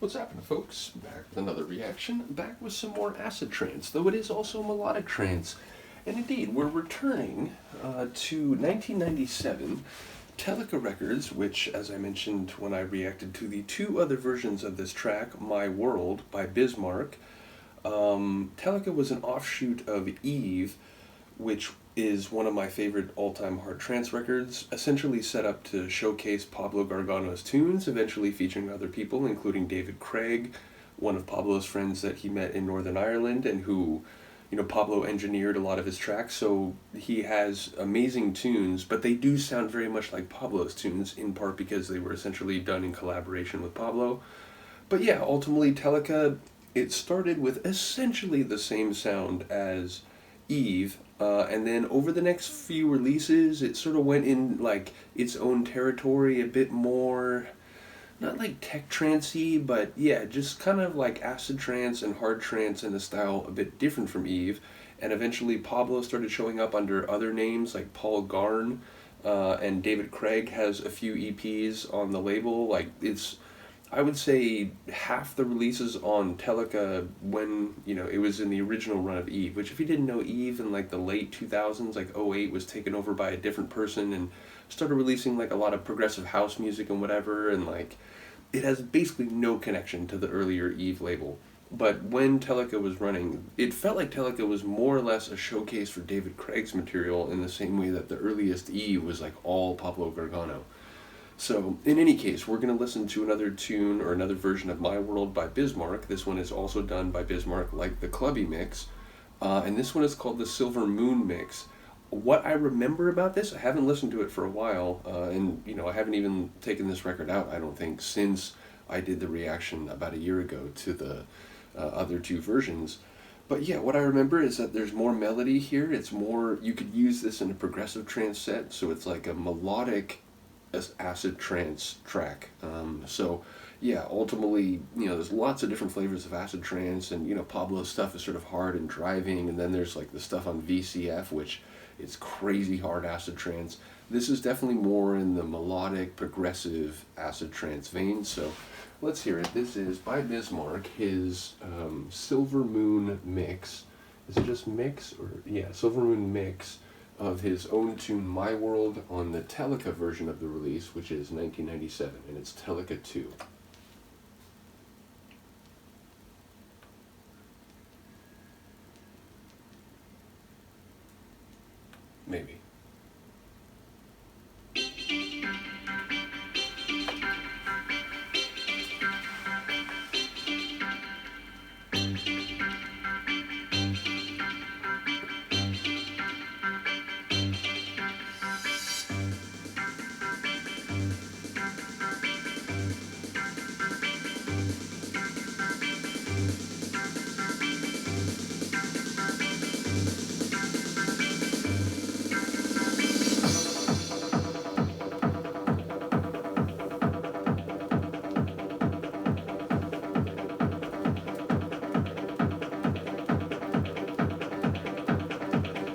What's happening, folks? Back with another reaction, back with some more acid trance, though it is also melodic trance. And indeed, we're returning to 1997, Telica Records, which, as I mentioned when I reacted to the two other versions of this track, My World by Bismark. Telica was an offshoot of Eve, which is one of my favorite all-time hard trance records, essentially set up to showcase Pablo Gargano's tunes, eventually featuring other people, including David Craig, one of Pablo's friends that he met in Northern Ireland, and who, Pablo engineered a lot of his tracks, so he has amazing tunes, but they do sound very much like Pablo's tunes, in part because they were essentially done in collaboration with Pablo. But yeah, ultimately, Telica, it started with essentially the same sound as Eve, and then over the next few releases, it sort of went in like its own territory, a bit more, not like tech trancey, but yeah, just kind of like acid trance and hard trance in a style a bit different from Eve. And eventually, Pablo started showing up under other names like Paul Garn, and David Craig has a few EPs on the label. Like it's I would say half the releases on Telica when, it was in the original run of Eve, which if you didn't know, Eve in like the late 2000s, like '08, was taken over by a different person and started releasing like a lot of progressive house music and whatever, and like it has basically no connection to the earlier Eve label. But when Telica was running, it felt like Telica was more or less a showcase for David Craig's material in the same way that the earliest Eve was like all Pablo Gargano. So, in any case, we're going to listen to another tune or another version of My World by Bismarck. This one is also done by Bismarck, like the clubby mix. And this one is called the Silver Moon mix. What I remember about this, I haven't listened to it for a while, and I haven't even taken this record out, I don't think, since I did the reaction about a year ago to the other two versions. But yeah, what I remember is that there's more melody here. It's more, you could use this in a progressive trance set, so it's like a melodic acid trance track. So yeah, ultimately, there's lots of different flavors of acid trance, and Pablo's stuff is sort of hard and driving, and then there's like the stuff on VCF, which is crazy hard acid trance. This is definitely more in the melodic, progressive acid trance vein. So let's hear it. This is by Bismarck, his Silver Moon mix. Is it just mix or yeah, Silver Moon mix of his own tune My World on the Telica version of the release, which is 1997, and it's Telica 2. Maybe.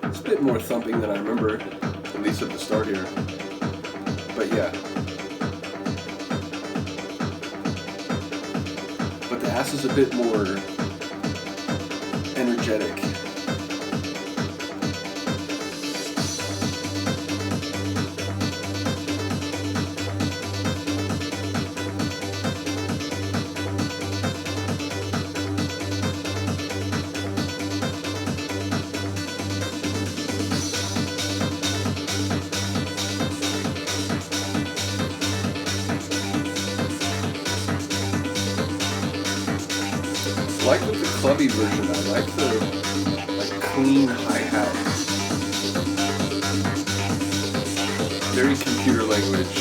It's a bit more thumping than I remember, at least at the start here. But yeah. But the ass is a bit more energetic. Like with the clubby version, I like the clean hi-hat. Very computer language.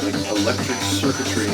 Like electric circuitry.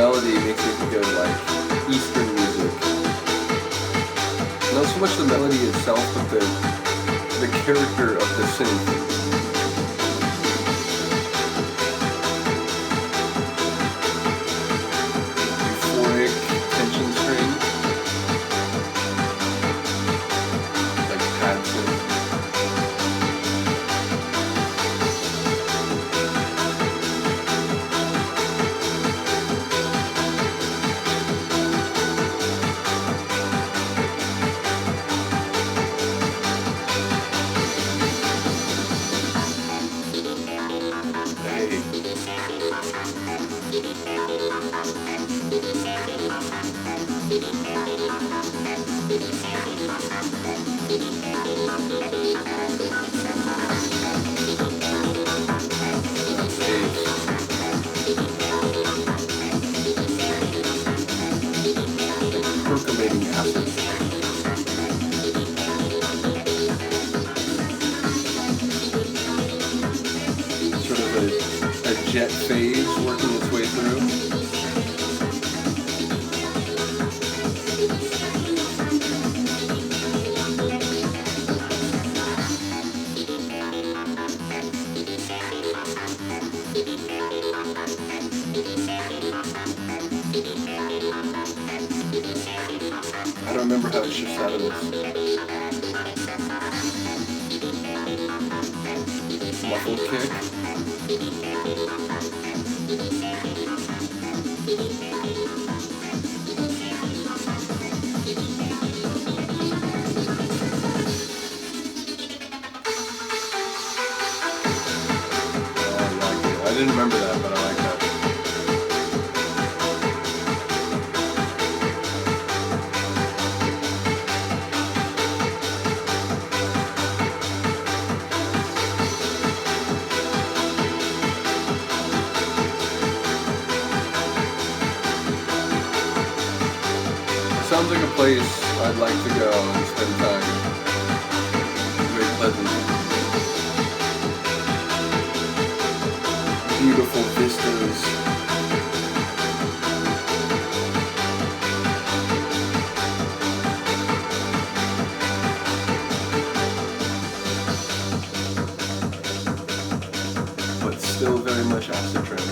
melody makes me think of like Eastern music. Not so much the melody itself, but the character of the synth. Euphoric tension string, like pad synth. Percolating acid. Sort of a jet phase working its way through. I don't remember how it shifts out of this. Muffled kick. Oh, I like it. I didn't remember that, but I like that. Sounds like a place I'd like to go and spend time. Very pleasant. Beautiful vistas. But still very much acid trance.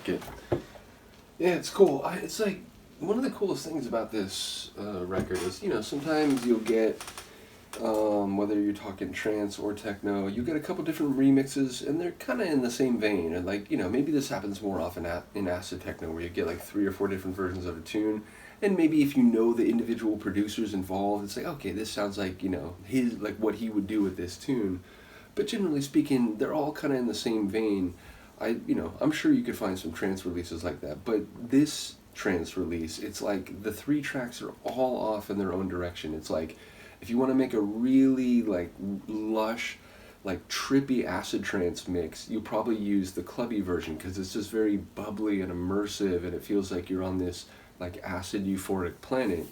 It. Yeah, it's cool. It's like one of the coolest things about this record is, you know, sometimes you'll get, whether you're talking trance or techno, you get a couple different remixes and they're kind of in the same vein. And like, you know, maybe this happens more often in acid techno where you get like 3 or 4 different versions of a tune. And maybe if you know the individual producers involved, it's like, okay, this sounds like, you know, like what he would do with this tune. But generally speaking, they're all kind of in the same vein. I'm sure you could find some trance releases like that, but this trance release, it's like the 3 tracks are all off in their own direction. It's like, if you want to make a really like lush, like trippy acid trance mix, you probably use the clubby version because it's just very bubbly and immersive and it feels like you're on this like acid euphoric planet.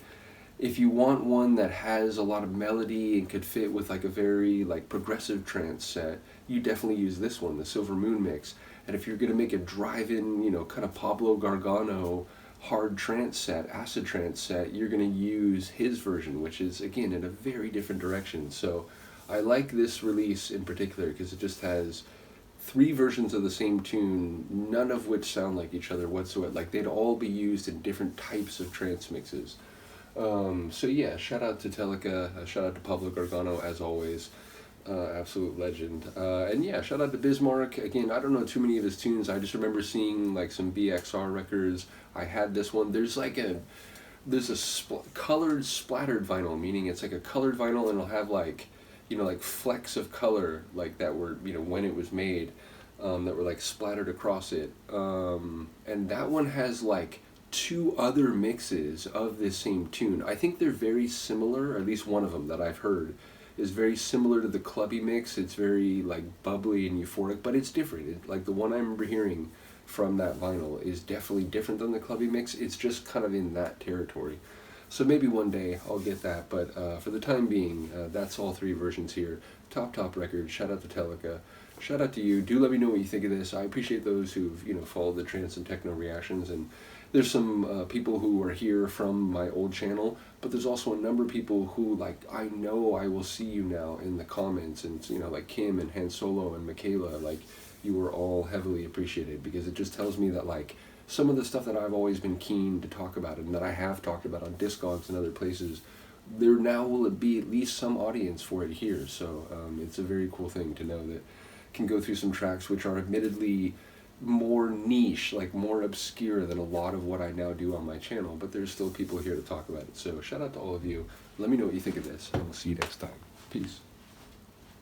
If you want one that has a lot of melody and could fit with like a very like progressive trance set, you definitely use this one, the Silver Moon mix. And if you're going to make a drive-in, you know, kind of Pablo Gargano hard trance set, acid trance set, you're going to use his version, which is, again, in a very different direction. So I like this release in particular because it just has 3 versions of the same tune, none of which sound like each other whatsoever. Like, they'd all be used in different types of trance mixes. So yeah, shout out to Telica, shout out to Pablo Gargano as always. Absolute legend. And yeah, shout out to Bismark. Again, I don't know too many of his tunes. I just remember seeing like some BXR records. I had this one. There's like a there's a colored splattered vinyl, meaning it's like a colored vinyl and it'll have like, like flecks of color like that were, when it was made, that were like splattered across it. And that one has like two other mixes of this same tune. I think they're very similar, or at least one of them that I've heard is very similar to the clubby mix. It's very like bubbly and euphoric, but it's different. Like the one I remember hearing from that vinyl is definitely different than the clubby mix. It's just kind of in that territory. So maybe one day I'll get that, but for the time being, that's all three versions here. Top record. Shout out to Telica. Shout out to you. Do let me know what you think of this. I appreciate those who've followed the trance and techno reactions, and there's some people who are here from my old channel, but there's also a number of people who, like, I know I will see you now in the comments, and like Kim and Han Solo and Michaela, like, you were all heavily appreciated, because it just tells me that, like, some of the stuff that I've always been keen to talk about and that I have talked about on Discogs and other places, there now will be at least some audience for it here. So it's a very cool thing to know that can go through some tracks which are admittedly more niche, like more obscure than a lot of what I now do on my channel, but there's still people here to talk about it. So shout out to all of you. Let me know what you think of this, and we'll see you next time. Peace.